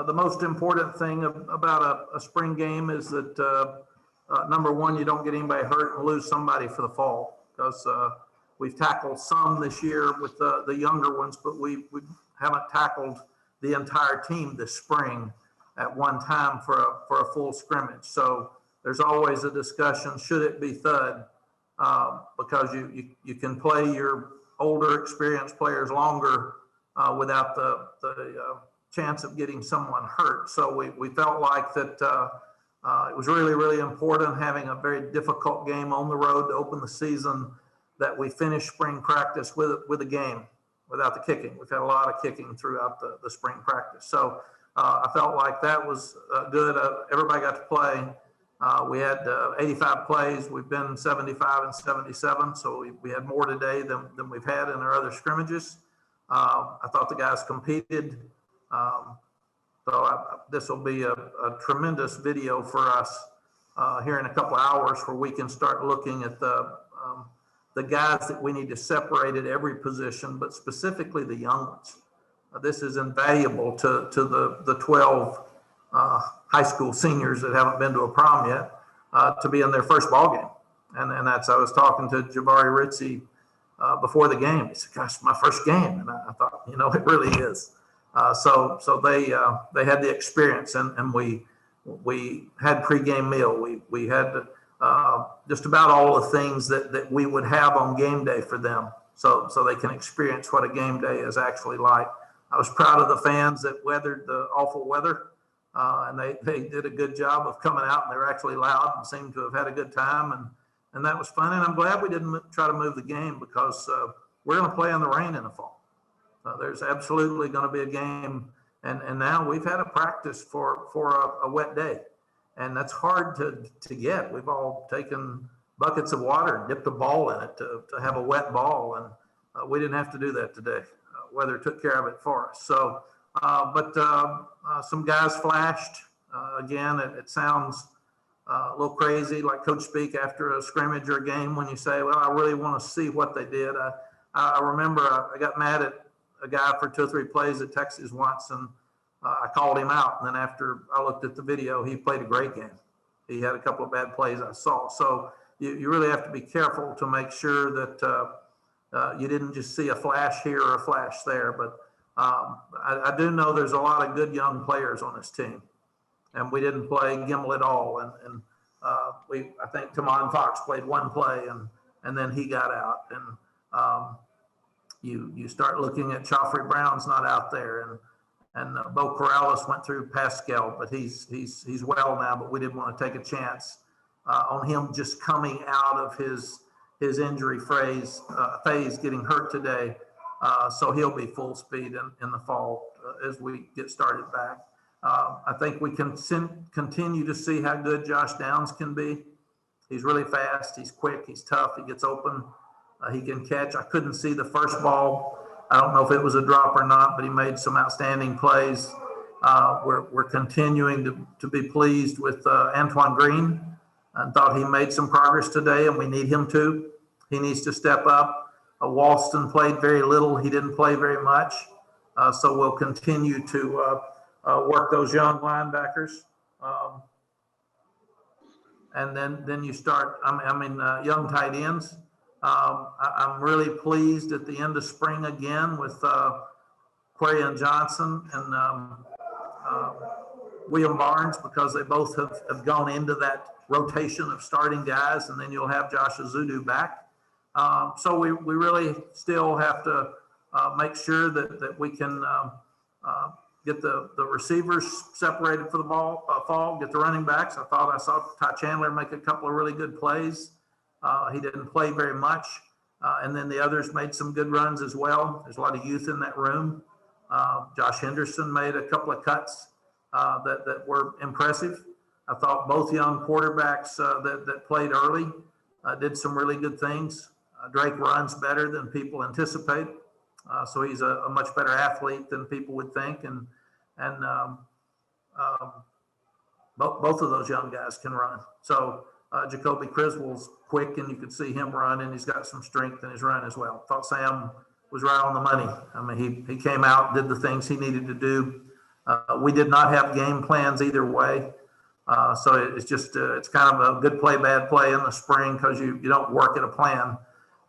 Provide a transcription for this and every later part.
the most important thing about a spring game is that number one, you don't get anybody hurt and lose somebody for the fall, because we've tackled some this year with the younger ones, but we haven't tackled the entire team this spring at one time for a full scrimmage. So there's always a discussion, should it be thud? Because you can play your older experienced players longer without the chance of getting someone hurt. So we felt like that it was really, really important, having a very difficult game on the road to open the season, that we finished spring practice with a game without the kicking. We've had a lot of kicking throughout the spring practice. So I felt like that was good. Everybody got to play. We had 85 plays. We've been 75 and 77. So we had more today than we've had in our other scrimmages. I thought the guys competed. This will be a tremendous video for us here in a couple of hours, where we can start looking at the guys that we need to separate at every position, but specifically the young ones. This is invaluable to the 12 high school seniors that haven't been to a prom yet, to be in their first ball game. And that's, I was talking to Jabari Ritzie before the game. He said, gosh, my first game. And I thought, it really is. So they had the experience, and we had pregame meal. We had just about all the things that we would have on game day for them, so they can experience what a game day is actually like. I was proud of the fans that weathered the awful weather, and they did a good job of coming out, and they were actually loud and seemed to have had a good time, and that was fun. And I'm glad we didn't try to move the game, because we're going to play in the rain in the fall. There's absolutely going to be a game, and now we've had a practice for a wet day, and that's hard to get. We've all taken buckets of water and dipped a ball in it to have a wet ball, and we didn't have to do that today. Weather took care of it for us. So, but some guys flashed. Again, it sounds a little crazy, like coach speak after a scrimmage or a game, when you say, well, I really want to see what they did. I remember I got mad at a guy for 2 or 3 plays at Texas once, and I called him out. And then after I looked at the video, he played a great game. He had a couple of bad plays I saw. So you really have to be careful to make sure that you didn't just see a flash here or a flash there. But I do know there's a lot of good young players on this team, and we didn't play Gimel at all. And I think Tamon Fox played 1 play, and then he got out. And you start looking at Joffrey Brown's not out there, and Bo Corrales went through Pascal, but he's well now. But we didn't want to take a chance on him just coming out of his injury phase, getting hurt today. So he'll be full speed in the fall as we get started back. I think we can continue to see how good Josh Downs can be. He's really fast. He's quick. He's tough. He gets open. He can catch. I couldn't see the first ball. I don't know if it was a drop or not, but he made some outstanding plays. We're continuing to be pleased with Antoine Green. I thought he made some progress today, and we need him to. He needs to step up. Walston played very little. He didn't play very much. So we'll continue to work those young linebackers. And then you start, young tight ends. I'm really pleased at the end of spring again with Quarian Johnson and William Barnes, because they both have gone into that rotation of starting guys, and then you'll have Josh Azudu back. So we really still have to make sure that we can get the receivers separated for the fall, get the running backs. I thought I saw Ty Chandler make a couple of really good plays. He didn't play very much. And then the others made some good runs as well. There's a lot of youth in that room. Josh Henderson made a couple of cuts that were impressive. I thought both young quarterbacks that played early did some really good things. Drake runs better than people anticipate. So he's a much better athlete than people would think. And both of those young guys can run. So Jacoby Criswell's quick, and you could see him run, and he's got some strength in his run as well. Thought Sam was right on the money. I mean, he came out, did the things he needed to do. We did not have game plans either way. So it's just, it's kind of a good play, bad play in the spring because you don't work at a plan.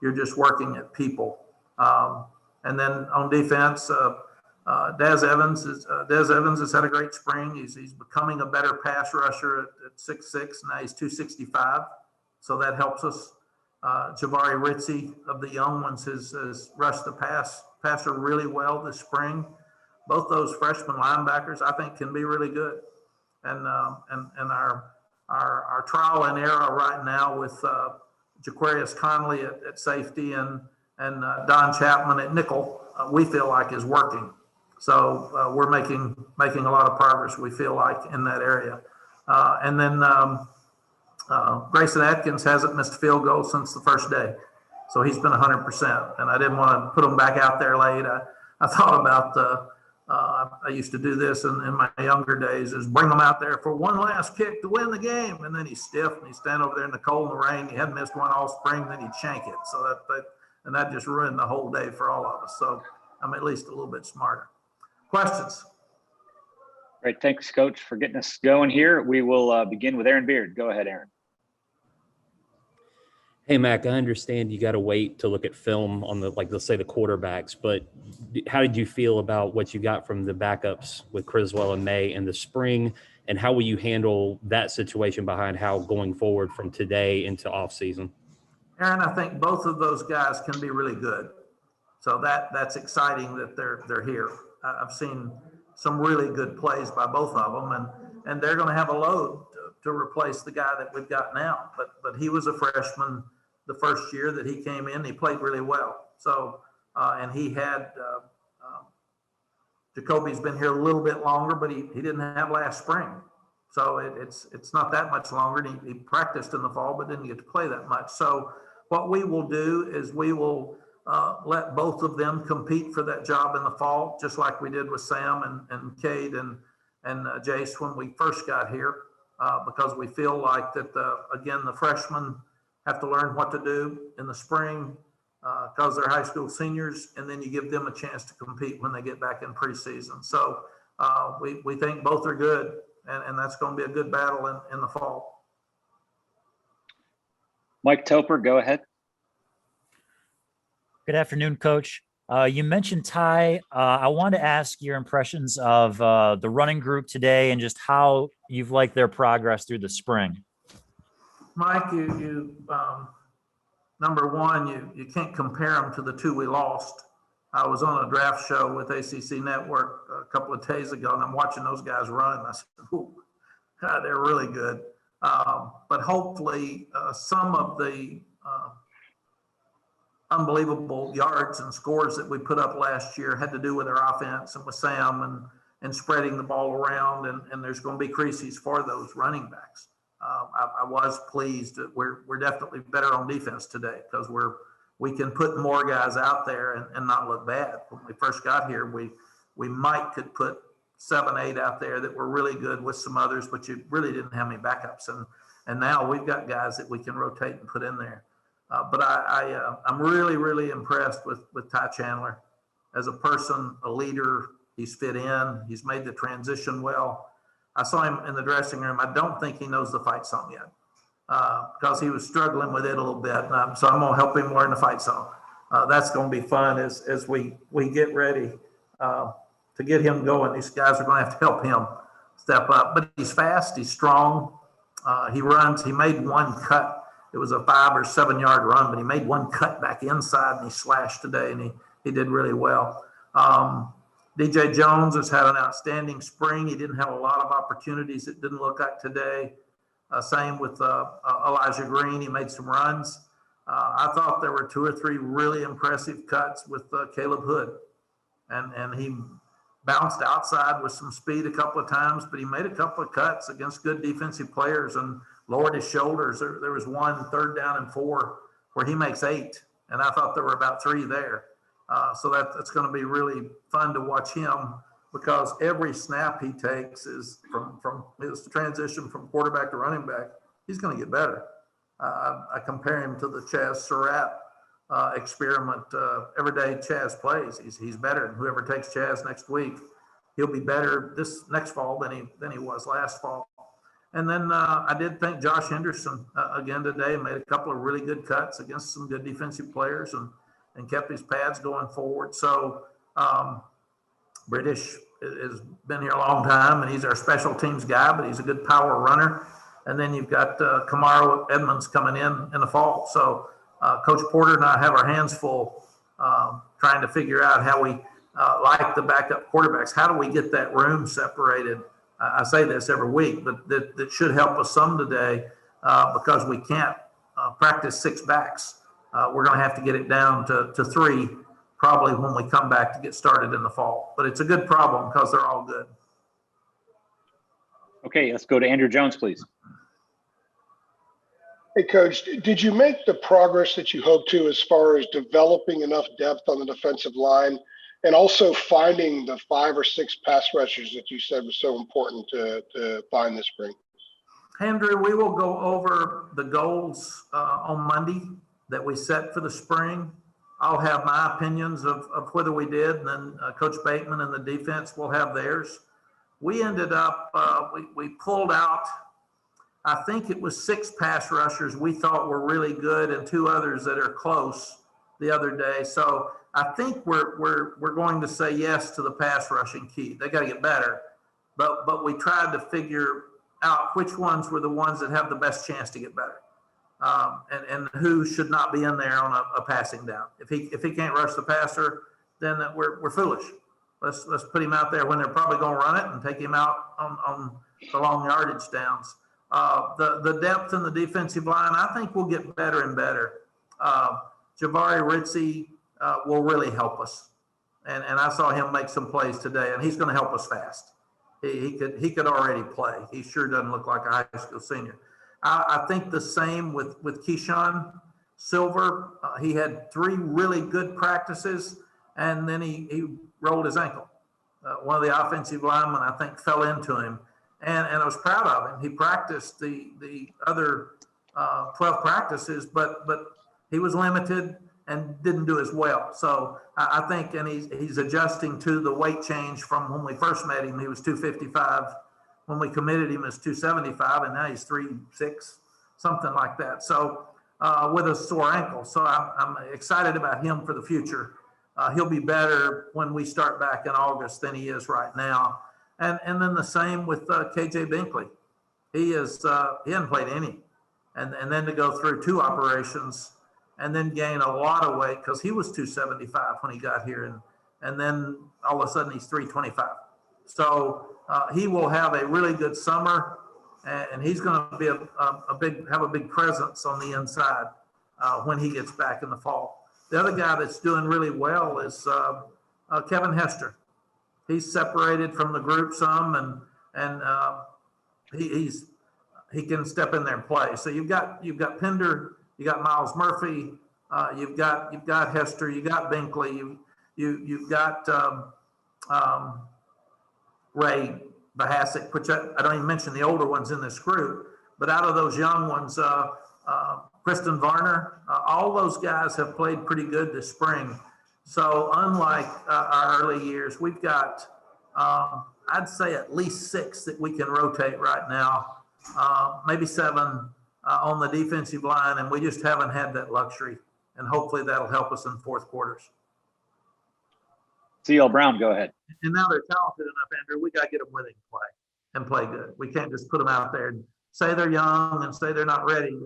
You're just working at people. And then on defense, Des Evans has had a great spring. He's becoming a better pass rusher at 6'6". Now he's 265. So that helps us. Jabari Ritzie of the young ones has rushed the passer really well this spring. Both those freshman linebackers, I think, can be really good. And our trial and error right now with Jaquarius Conley at safety and Don Chapman at nickel, we feel like is working. So we're making a lot of progress, we feel like, in that area. And then Grayson Atkins hasn't missed a field goal since the first day. So he's been 100%. And I didn't want to put him back out there late. I thought about I used to do this in my younger days, is bring him out there for one last kick to win the game. And then he's stiff and he's standing over there in the cold and the rain. He hadn't missed one all spring, then he'd shank it. So that just ruined the whole day for all of us. So I'm at least a little bit smarter. Questions? Great. Thanks, Coach, for getting us going here. We will begin with Aaron Beard. Go ahead, Aaron. Hey, Mack, I understand you got to wait to look at film on let's say the quarterbacks, but how did you feel about what you got from the backups with Criswell and May in the spring, and how will you handle that situation behind how going forward from today into off season? Aaron, I think both of those guys can be really good. So that's exciting that they're here. I've seen some really good plays by both of them, and they're going to have a load to replace the guy that we've got now. But he was a freshman the first year that he came in. He played really well. So and he had Jacoby's been here a little bit longer, but he didn't have last spring. So it's not that much longer. And he practiced in the fall, but didn't get to play that much. So what we will do is we will let both of them compete for that job in the fall, just like we did with Sam and Cade and Jace when we first got here, because we feel like that, again, the freshmen have to learn what to do in the spring because they're high school seniors, and then you give them a chance to compete when they get back in preseason. So we think both are good, and that's going to be a good battle in the fall. Mike Toper, go ahead. Good afternoon, Coach. You mentioned Ty. I wanted to ask your impressions of the running group today and just how you've liked their progress through the spring. Mike, you number one, you can't compare them to the two we lost. I was on a draft show with ACC Network a couple of days ago, and I'm watching those guys run. And I said, "Ooh, God, they're really good." But hopefully, some of the unbelievable yards and scores that we put up last year had to do with our offense and with Sam and spreading the ball around. And there's going to be creases for those running backs. I was pleased that we're definitely better on defense today because we can put more guys out there and not look bad. When we first got here, we might could put 7, 8 out there that were really good with some others, but you really didn't have any backups. And now we've got guys that we can rotate and put in there. But I'm really, really impressed with Ty Chandler as a person, a leader. He's fit in. He's made the transition well. I saw him in the dressing room. I don't think he knows the fight song yet because he was struggling with it a little bit. So I'm going to help him learn the fight song. That's going to be fun as we get ready to get him going. These guys are going to have to help him step up. But he's fast. He's strong. He runs. He made one cut. It was a 5 or 7 yard run, but he made one cut back inside and he slashed today, and he did really well. DJ Jones has had an outstanding spring. He didn't have a lot of opportunities. It didn't look like today. Same with Elijah Green. He made some runs. I thought there were 2 or 3 really impressive cuts with Caleb Hood, and he bounced outside with some speed a couple of times, but he made a couple of cuts against good defensive players and lowered his shoulders. There was one 3rd down and 4 where he makes 8, and I thought there were about 3 there. So that's going to be really fun to watch him because every snap he takes is from his transition from quarterback to running back. He's going to get better. I compare him to the Chaz Surratt experiment. Every day Chaz plays, he's better. And whoever takes Chaz next week he'll be better this next fall than he was last fall. And then I did think Josh Henderson again today made a couple of really good cuts against some good defensive players and kept his pads going forward. So British has been here a long time, and he's our special teams guy, but he's a good power runner. And then you've got Kamaro Edmonds coming in the fall. So Coach Porter and I have our hands full trying to figure out how we like the backup quarterbacks. How do we get that room separated? I say this every week, but that should help us some today because we can't practice 6 backs. We're going to have to get it down to 3 probably when we come back to get started in the fall. But it's a good problem because they're all good. Okay, let's go to Andrew Jones, please. Hey, Coach, did you make the progress that you hoped to as far as developing enough depth on the defensive line and also finding the 5 or 6 pass rushers that you said was so important to find this spring? Andrew, we will go over the goals on Monday that we set for the spring. I'll have my opinions of whether we did, and then Coach Bateman and the defense will have theirs. We ended up, we pulled out, I think it was 6 pass rushers we thought were really good and 2 others that are close the other day. So I think we're going to say yes to the pass rushing key. They got to get better, but we tried to figure out which ones were the ones that have the best chance to get better. And who should not be in there on a passing down. If he can't rush the passer, then we're foolish. Let's put him out there when they're probably going to run it and take him out on the long yardage downs. The depth in the defensive line, I think will get better and better. Jabari Ritzie will really help us, and I saw him make some plays today, and he's going to help us fast. He could already play. He sure doesn't look like a high school senior. I think the same with Keyshawn Silver. He had 3 really good practices, and then he rolled his ankle. One of the offensive linemen, I think, fell into him, and I was proud of him. He practiced the other 12 practices, but he was limited and didn't do as well. So I think, and he's adjusting to the weight change from when we first met him. He was 255. When we committed him as 275, and now he's 3'6", something like that. So with a sore ankle. So I'm excited about him for the future. He'll be better when we start back in August than he is right now. And then the same with KJ Binkley. He hasn't played any. And then to go through 2 operations and then gain a lot of weight because he was 275 when he got here. And then all of a sudden he's 325. So he will have a really good summer, and he's going to be have a big presence on the inside when he gets back in the fall. The other guy that's doing really well is Kevin Hester. He's separated from the group some, and he can step in there and play. So you've got Pender, you got Miles Murphy, you've got Hester, you got Binkley, you've got Ray Bahasic, which I don't even mention the older ones in this group, but out of those young ones, Kristen Varner, all those guys have played pretty good this spring. So unlike our early years, we've got, I'd say at least 6 that we can rotate right now, maybe 7 on the defensive line, and we just haven't had that luxury. And hopefully that'll help us in 4th quarters. CL Brown, go ahead. And now they're talented enough, Andrew. We got to get them where they can play and play good. We can't just put them out there and say they're young and say they're not ready.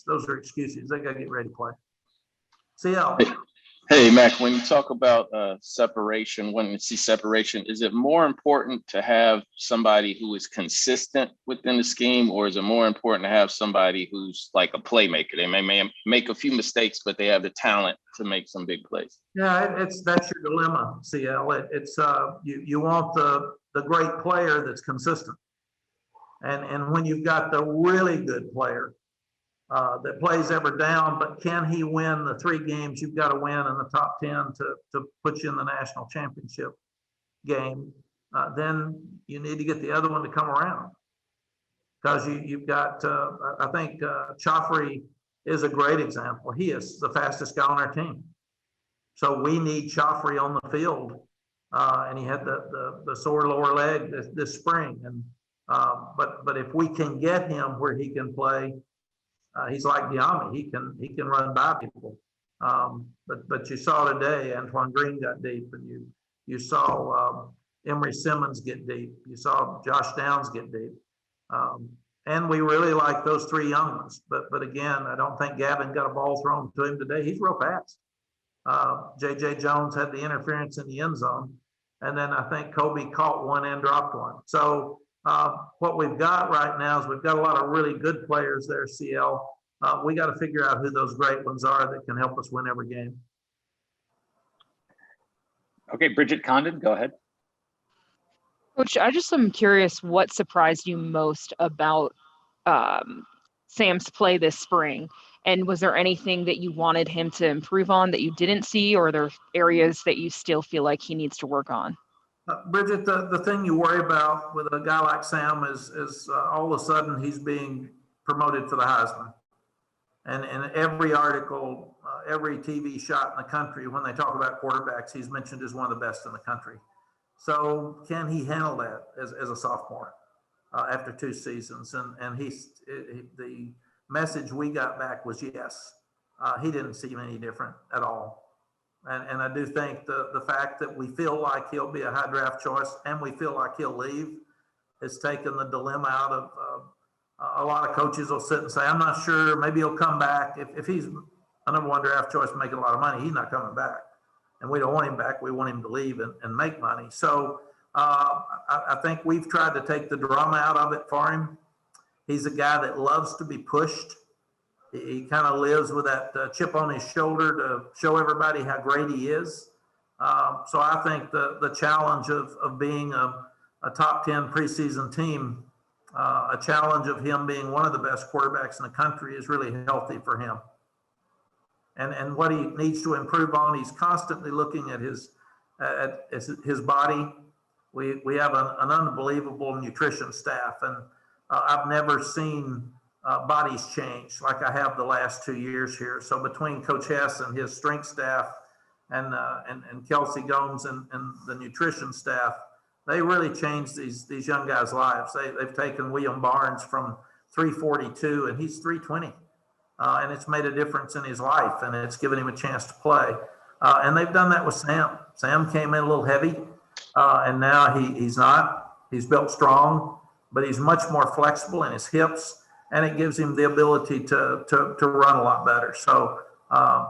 Those are excuses. They got to get ready to play. CL. Hey, Mack, when you talk about separation, when you see separation, is it more important to have somebody who is consistent within the scheme, or is it more important to have somebody who's like a playmaker? They may make a few mistakes, but they have the talent to make some big plays. Yeah, that's your dilemma, CL. It's you want the great player that's consistent, and when you've got the really good player that plays every down, but can he win the 3 games you've got to win in the top 10 to put you in the national championship game? Then you need to get the other one to come around, because you've got I think Chaffrey is a great example. He is the fastest guy on our team. So we need Chaffrey on the field and he had the sore lower leg this spring. And but if we can get him where he can play, he's like Diami. He can run by people. But you saw today, Antoine Green got deep, and you saw Emory Simmons get deep. You saw Josh Downs get deep. And we really like those three young ones. But again, I don't think Gavin got a ball thrown to him today. He's real fast. J.J. Jones had the interference in the end zone. And then I think Kobe caught one and dropped one. So what we've got right now is we've got a lot of really good players there, CL. We got to figure out who those great ones are that can help us win every game. Okay, Bridget Condon, go ahead. Coach, I just am curious what surprised you most about Sam's play this spring. And was there anything that you wanted him to improve on that you didn't see, or are there areas that you still feel like he needs to work on? Bridget, the thing you worry about with a guy like Sam is all of a sudden he's being promoted for the Heisman. And in every article, every TV shot in the country, when they talk about quarterbacks, he's mentioned as one of the best in the country. So can he handle that as a sophomore after 2 seasons? And the message we got back was yes. He didn't seem any different at all. And I do think the fact that we feel like he'll be a high draft choice and we feel like he'll leave has taken the dilemma out of a lot of coaches will sit and say, I'm not sure, maybe he'll come back. If he's a number 1 draft choice making a lot of money, he's not coming back. And we don't want him back. We want him to leave and make money. So I think we've tried to take the drama out of it for him. He's a guy that loves to be pushed. He kind of lives with that chip on his shoulder to show everybody how great he is. So I think the challenge of being a top 10 preseason team, a challenge of him being one of the best quarterbacks in the country is really healthy for him. And what he needs to improve on, he's constantly looking at his body. We have an unbelievable nutrition staff, and I've never seen bodies change like I have the last 2 years here. So between Coach Hess and his strength staff and Kelsey Gomes and the nutrition staff, they really changed these young guys' lives. They've taken William Barnes from 342 and he's 320. And it's made a difference in his life, and it's given him a chance to play. And they've done that with Sam. Sam came in a little heavy, and now he's not. He's built strong, but he's much more flexible in his hips, and it gives him the ability to run a lot better. So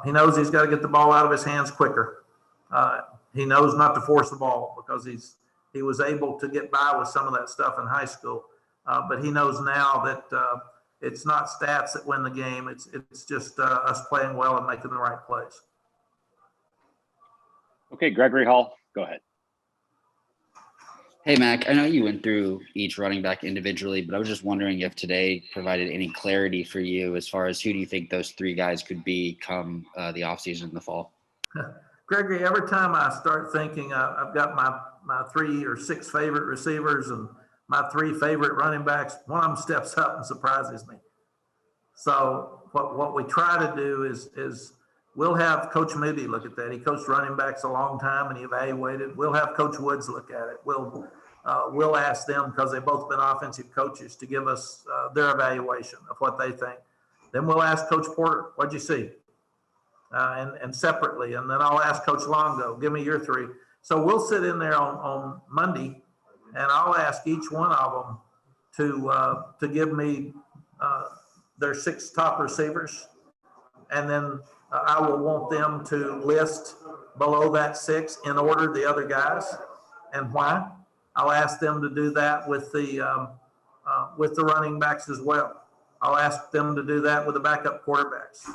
he knows he's got to get the ball out of his hands quicker. He knows not to force the ball because he was able to get by with some of that stuff in high school. But he knows now that it's not stats that win the game. It's just us playing well and making the right plays. Okay, Gregory Hall, go ahead. Hey, Mac, I know you went through each running back individually, but I was just wondering if today provided any clarity for you as far as who do you think those 3 guys could be come the offseason in the fall? Gregory, every time I start thinking I've got my 3 or 6 favorite receivers and my 3 favorite running backs, one of them steps up and surprises me. So what we try to do is we'll have Coach Moody look at that. He coached running backs a long time and he evaluated. We'll have Coach Woods look at it. We'll ask them, because they've both been offensive coaches, to give us their evaluation of what they think. Then we'll ask Coach Porter, what'd you see? And separately. And then I'll ask Coach Longo, give me your 3. So we'll sit in there on Monday, and I'll ask each one of them to give me their 6 top receivers, and then I will want them to list below that 6 in order the other guys and why. I'll ask them to do that with the running backs as well. I'll ask them to do that with the backup quarterbacks.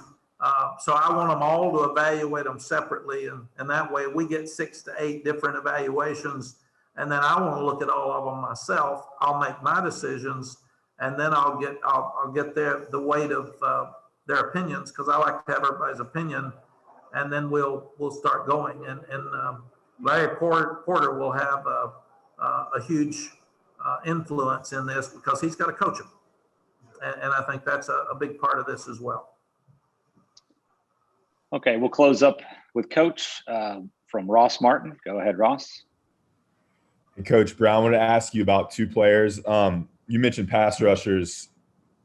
So I want them all to evaluate them separately, and that way we get 6 to 8 different evaluations. And then I want to look at all of them myself. I'll make my decisions, and then I'll get the weight of their opinions, because I like to have everybody's opinion, and then we'll start going. And Larry Porter will have a huge influence in this because he's got to coach them, and I think that's a big part of this as well. Okay, we'll close up with Coach from Ross Martin. Go ahead, Ross. And Coach Brown, I want to ask you about two players. You mentioned pass rushers.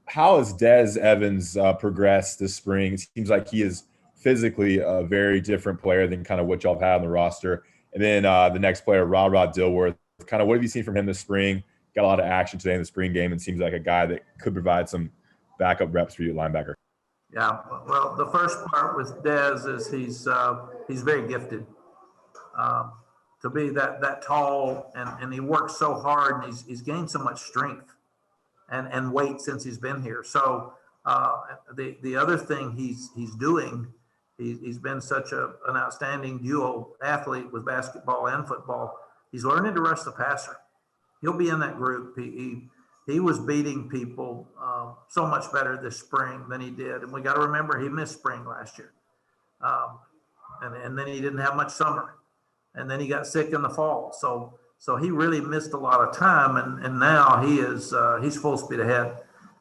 How has Des Evans progressed this spring? It seems like he is physically a very different player than kind of what y'all have had on the roster. And then the next player, Rod Dilworth, kind of what have you seen from him this spring? Got a lot of action today in the spring game and seems like a guy that could provide some backup reps for you at linebacker. Yeah, well, the first part with Dez is he's very gifted. To be that tall and he works so hard and he's gained so much strength and weight since he's been here. So the other thing he's doing, he's been such an outstanding dual athlete with basketball and football. He's learning to rush the passer. He'll be in that group. He was beating people so much better this spring than he did. And we got to remember he missed spring last year. And then he didn't have much summer. And then he got sick in the fall. So he really missed a lot of time. And now he's full speed ahead.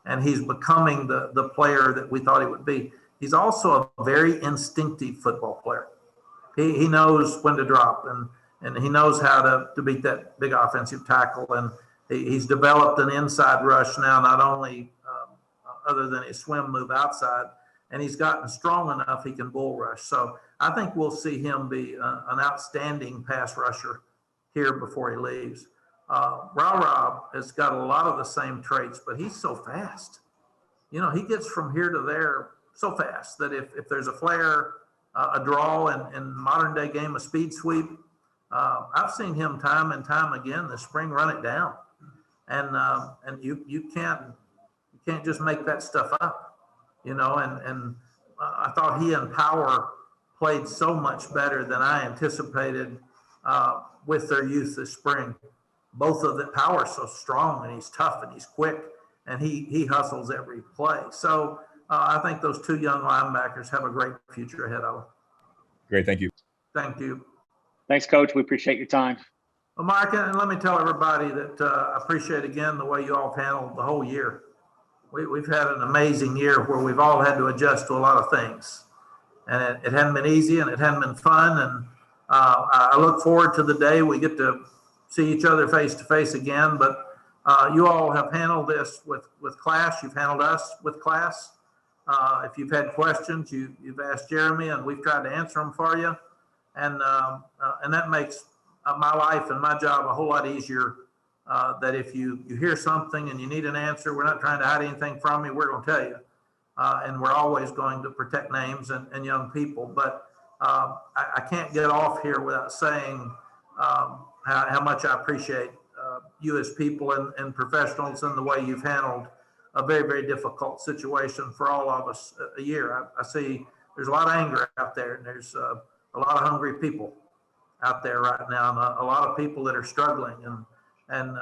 And he's becoming the player that we thought he would be. He's also a very instinctive football player. He knows when to drop and he knows how to beat that big offensive tackle. And he's developed an inside rush now, not only other than his swim move outside, and he's gotten strong enough he can bull rush. So I think we'll see him be an outstanding pass rusher here before he leaves. Rob has got a lot of the same traits, but he's so fast. You know, he gets from here to there so fast that if there's a flare, a draw, in modern day game, a speed sweep, I've seen him time and time again this spring run it down. And you can't just make that stuff up, you know, and I thought he and Power played so much better than I anticipated with their youth this spring. Both of the Power's so strong and he's tough and he's quick and he hustles every play. So I think those two young linebackers have a great future ahead of them. Great. Thank you. Thank you. Thanks, Coach. We appreciate your time. Well, Mike, and let me tell everybody that I appreciate again the way you all have handled the whole year. We've had an amazing year where we've all had to adjust to a lot of things. And it hadn't been easy and it hadn't been fun. And I look forward to the day we get to see each other face to face again. But you all have handled this with class. You've handled us with class. If you've had questions, you've asked Jeremy and we've tried to answer them for you. And that makes my life and my job a whole lot easier. That if you hear something and you need an answer, we're not trying to hide anything from you. We're going to tell you. And we're always going to protect names and young people. But I can't get off here without saying how much I appreciate you as people and professionals and the way you've handled a very, very difficult situation for all of us a year. I see there's a lot of anger out there and there's a lot of hungry people out there right now and a lot of people that are struggling and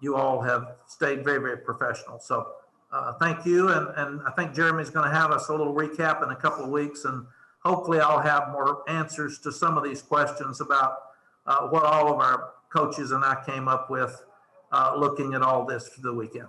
you all have stayed very, very professional. So thank you. And I think Jeremy's going to have us a little recap in a couple of weeks and hopefully I'll have more answers to some of these questions about what all of our coaches and I came up with looking at all this for the weekend.